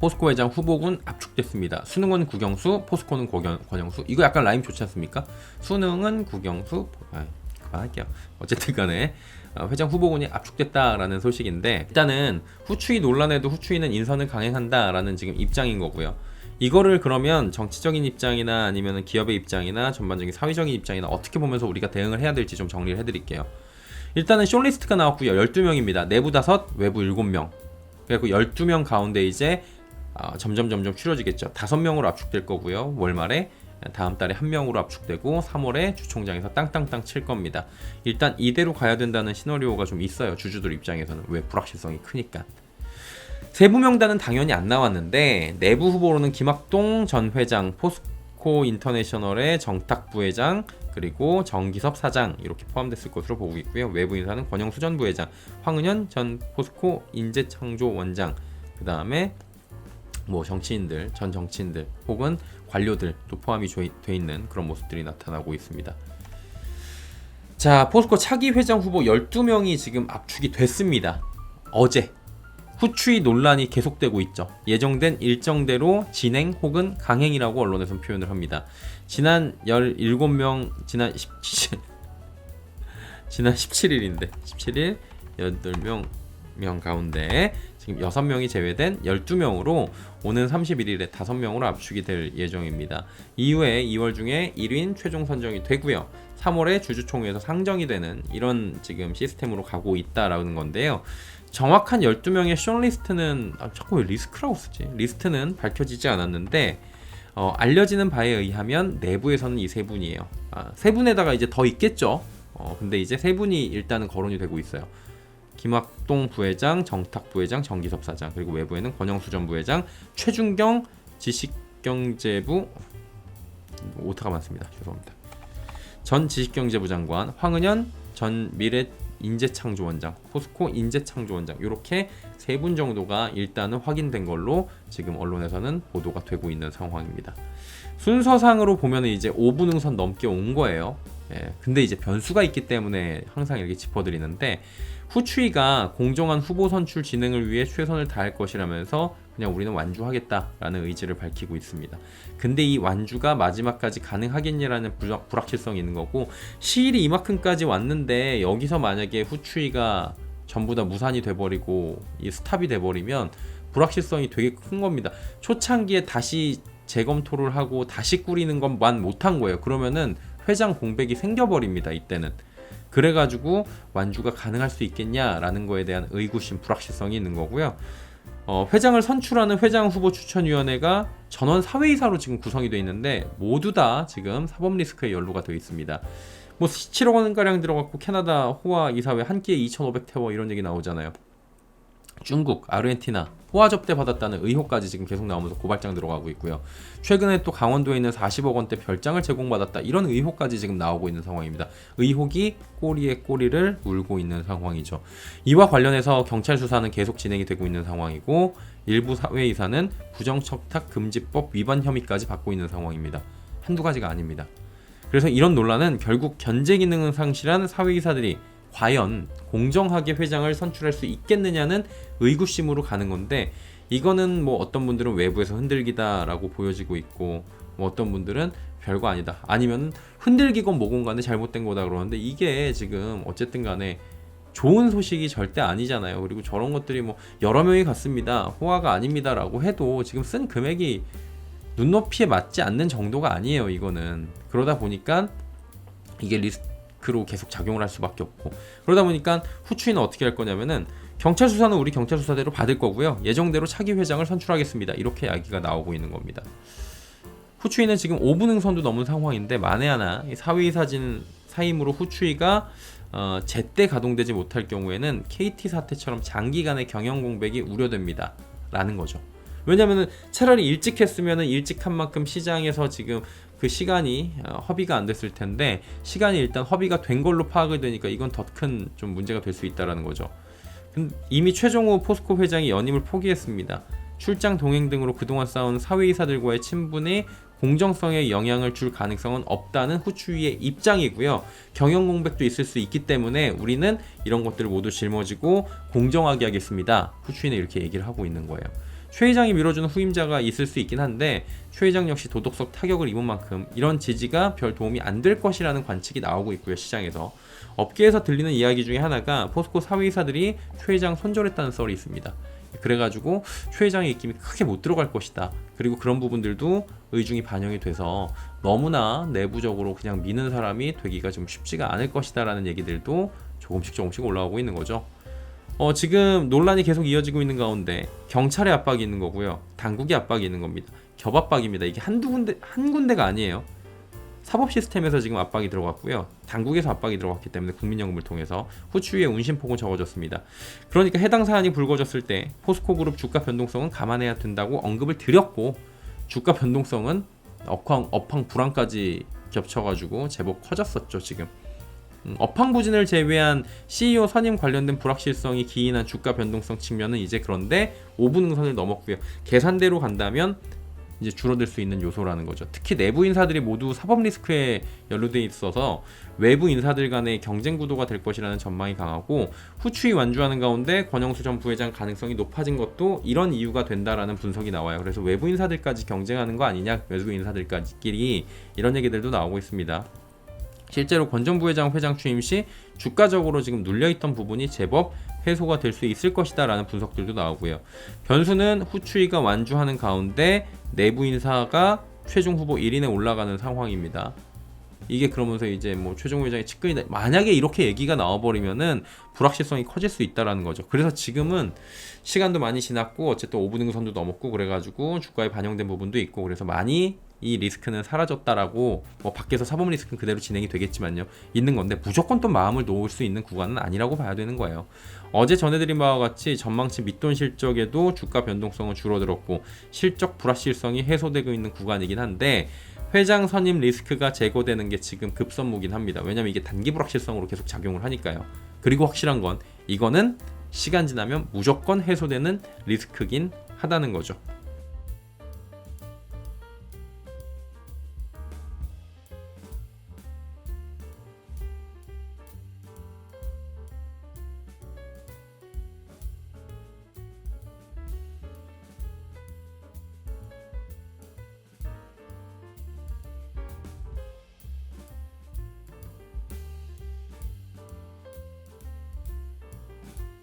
포스코 회장 후보군 압축됐습니다. 수능은 국영수, 포스코는 권영수. 이거 약간 라임 좋지 않습니까? 수능은 국영수, 그만할게요. 어쨌든 간에 회장 후보군이 압축됐다라는 소식인데, 일단은 후추위 논란에도 후추위는 인선을 강행한다라는 지금 입장인 거고요. 이거를 그러면 정치적인 입장이나 아니면 기업의 입장이나 전반적인 사회적인 입장이나 어떻게 보면서 우리가 대응을 해야 될지 좀 정리를 해드릴게요. 일단은 숏리스트가 나왔고요. 12명입니다. 내부 5, 외부 7명. 그리고 12명 가운데 이제 점점 줄어지겠죠. 5명으로 압축될 거고요. 월말에 다음 달에 1명으로 압축되고 3월에 주총장에서 땅땅땅 칠 겁니다. 일단 이대로 가야 된다는 시나리오가 좀 있어요. 주주들 입장에서는. 왜? 불확실성이 크니까. 세부 명단은 당연히 안 나왔는데 내부 후보로는 김학동 전 회장, 포스코 인터내셔널의 정탁 부회장, 그리고 정기섭 사장 이렇게 포함됐을 것으로 보고 있고요. 외부 인사는 권영수 전 부회장, 황은현 전 포스코 인재창조 원장, 그 다음에 뭐 전 정치인들 혹은 관료들도 포함이 돼 있는 그런 모습들이 나타나고 있습니다. 자, 포스코 차기 회장 후보 12명이 지금 압축이 됐습니다. 어제 후추위 논란이 계속되고 있죠. 예정된 일정대로 진행 혹은 강행이라고 언론에서는 표현을 합니다. 지난 17명, 지난 17일인데 17일 8명 가운데 지금 6명이 제외된 12명으로 오는 31일에 5명으로 압축이 될 예정입니다. 이후에 2월 중에 1인 최종 선정이 되고요. 3월에 주주총회에서 상정이 되는 이런 지금 시스템으로 가고 있다라는 건데요. 정확한 12명의 숏리스트는 자꾸 왜 리스크라고 쓰지? 리스트는 밝혀지지 않았는데 알려지는 바에 의하면 내부에서는 이 세 분이에요. 세 분에다가 이제 더 있겠죠. 근데 이제 세 분이 일단은 거론이 되고 있어요. 김학동 부회장, 정탁 부회장, 정기섭 사장, 그리고 외부에는 권영수 전 부회장, 최준경 지식경제부 오타가 많습니다. 죄송합니다. 전 지식경제부 장관, 황은현 전 미래인재창조원장, 포스코 인재창조원장 이렇게 세 분 정도가 일단은 확인된 걸로 지금 언론에서는 보도가 되고 있는 상황입니다. 순서상으로 보면 이제 5분 응선 넘게 온 거예요. 근데 이제 변수가 있기 때문에 항상 이렇게 짚어드리는데 후추위가 공정한 후보 선출 진행을 위해 최선을 다할 것이라면서 그냥 우리는 완주하겠다라는 의지를 밝히고 있습니다. 근데 이 완주가 마지막까지 가능하겠냐라는 불확실성이 있는 거고 시일이 이만큼까지 왔는데 여기서 만약에 후추위가 전부 다 무산이 돼버리고 이 스탑이 돼버리면 불확실성이 되게 큰 겁니다. 초창기에 다시 재검토를 하고 다시 꾸리는 것만 못한 거예요. 그러면은 회장 공백이 생겨버립니다. 이때는. 그래가지고 완주가 가능할 수 있겠냐라는 거에 대한 의구심, 불확실성이 있는 거고요. 회장을 선출하는 회장 후보 추천위원회가 전원 사회이사로 지금 구성이 되어 있는데 모두 다 지금 사법 리스크에 연루가 되어 있습니다. 뭐 17억 원가량 들어갔고 캐나다 호화 이사회 한 끼에 2,500태워 이런 얘기 나오잖아요. 중국, 아르헨티나 호화 접대 받았다는 의혹까지 지금 계속 나오면서 고발장 들어가고 있고요. 최근에 또 강원도에 있는 40억 원대 별장을 제공받았다 이런 의혹까지 지금 나오고 있는 상황입니다. 의혹이 꼬리에 꼬리를 물고 있는 상황이죠. 이와 관련해서 경찰 수사는 계속 진행이 되고 있는 상황이고 일부 사회이사는 부정청탁 금지법 위반 혐의까지 받고 있는 상황입니다. 한두 가지가 아닙니다. 그래서 이런 논란은 결국 견제 기능을 상실한 사회이사들이 과연 공정하게 회장을 선출할 수 있겠느냐는 의구심으로 가는 건데 이거는 뭐 어떤 분들은 외부에서 흔들기다라고 보여지고 있고 뭐 어떤 분들은 별거 아니다 아니면 흔들기건 뭐건 간에 잘못된 거다 그러는데 이게 지금 어쨌든 간에 좋은 소식이 절대 아니잖아요. 그리고 저런 것들이 뭐 여러 명이 갔습니다 호화가 아닙니다 라고 해도 지금 쓴 금액이 눈높이에 맞지 않는 정도가 아니에요. 이거는 그러다 보니까 이게 리스크로 계속 작용을 할 수밖에 없고 그러다 보니까 후추위는 어떻게 할 거냐면은 경찰 수사는 우리 경찰 수사대로 받을 거고요. 예정대로 차기 회장을 선출하겠습니다. 이렇게 이야기가 나오고 있는 겁니다. 후추위는 지금 5분 응선도 넘은 상황인데 만에 하나 사회이사진 사임으로 후추위가 제때 가동되지 못할 경우에는 KT 사태처럼 장기간의 경영 공백이 우려됩니다. 라는 거죠. 왜냐면은 차라리 일찍 했으면은 일찍 한 만큼 시장에서 지금 그 시간이 허비가 안 됐을 텐데 시간이 일단 허비가 된 걸로 파악이 되니까 이건 더 큰 좀 문제가 될 수 있다라는 거죠. 이미 최종호 포스코 회장이 연임을 포기했습니다. 출장 동행 등으로 그동안 쌓은 사회이사들과의 친분이 공정성에 영향을 줄 가능성은 없다는 후추위의 입장이고요. 경영 공백도 있을 수 있기 때문에 우리는 이런 것들을 모두 짊어지고 공정하게 하겠습니다. 후추위는 이렇게 얘기를 하고 있는 거예요. 최 회장이 밀어주는 후임자가 있을 수 있긴 한데 최 회장 역시 도덕적 타격을 입은 만큼 이런 지지가 별 도움이 안 될 것이라는 관측이 나오고 있고요. 시장에서. 업계에서 들리는 이야기 중에 하나가 포스코 사회이사들이 최 회장 손절했다는 썰이 있습니다. 그래가지고 최 회장의 입김이 크게 못 들어갈 것이다. 그리고 그런 부분들도 의중이 반영이 돼서 너무나 내부적으로 그냥 미는 사람이 되기가 좀 쉽지가 않을 것이다 라는 얘기들도 조금씩 올라오고 있는 거죠. 지금 논란이 계속 이어지고 있는 가운데 경찰의 압박이 있는 거고요. 당국의 압박이 있는 겁니다. 겹압박입니다. 이게 한 군데가 아니에요. 사법 시스템에서 지금 압박이 들어갔고요. 당국에서 압박이 들어갔기 때문에 국민연금을 통해서 후추위에 운신폭은 적어졌습니다. 그러니까 해당 사안이 불거졌을 때 포스코 그룹 주가 변동성은 감안해야 된다고 언급을 드렸고 주가 변동성은 업황 불황까지 겹쳐가지고 제법 커졌었죠. 지금 업황부진을 제외한 CEO 선임 관련된 불확실성이 기인한 주가 변동성 측면은 이제 그런데 5분 응선을 넘었고요. 계산대로 간다면 이제 줄어들 수 있는 요소라는 거죠. 특히 내부 인사들이 모두 사법 리스크에 연루돼 있어서 외부 인사들 간의 경쟁 구도가 될 것이라는 전망이 강하고 후추위 완주하는 가운데 권영수 전 부회장 가능성이 높아진 것도 이런 이유가 된다라는 분석이 나와요. 그래서 외부 인사들까지 경쟁하는 거 아니냐, 외부 인사들까지끼리 이런 얘기들도 나오고 있습니다. 실제로 권 전 부회장 회장 취임 시 주가적으로 지금 눌려있던 부분이 제법 해소가 될 수 있을 것이다 라는 분석들도 나오고요. 변수는 후추위가 완주하는 가운데 내부 인사가 최종 후보 1인에 올라가는 상황입니다. 이게 그러면서 이제 뭐 최종 회장의 측근이다. 만약에 이렇게 얘기가 나와버리면은 불확실성이 커질 수 있다라는 거죠. 그래서 지금은 시간도 많이 지났고 어쨌든 5분 응선도 넘었고 그래가지고 주가에 반영된 부분도 있고 그래서 많이 이 리스크는 사라졌다라고 뭐 밖에서 사법 리스크는 그대로 진행이 되겠지만요 있는 건데 무조건 또 마음을 놓을 수 있는 구간은 아니라고 봐야 되는 거예요. 어제 전해드린 바와 같이 전망치 밑돈 실적에도 주가 변동성은 줄어들었고 실적 불확실성이 해소되고 있는 구간이긴 한데 회장 선임 리스크가 제거되는 게 지금 급선무긴 합니다. 왜냐면 이게 단기 불확실성으로 계속 작용을 하니까요. 그리고 확실한 건 이거는 시간 지나면 무조건 해소되는 리스크긴 하다는 거죠.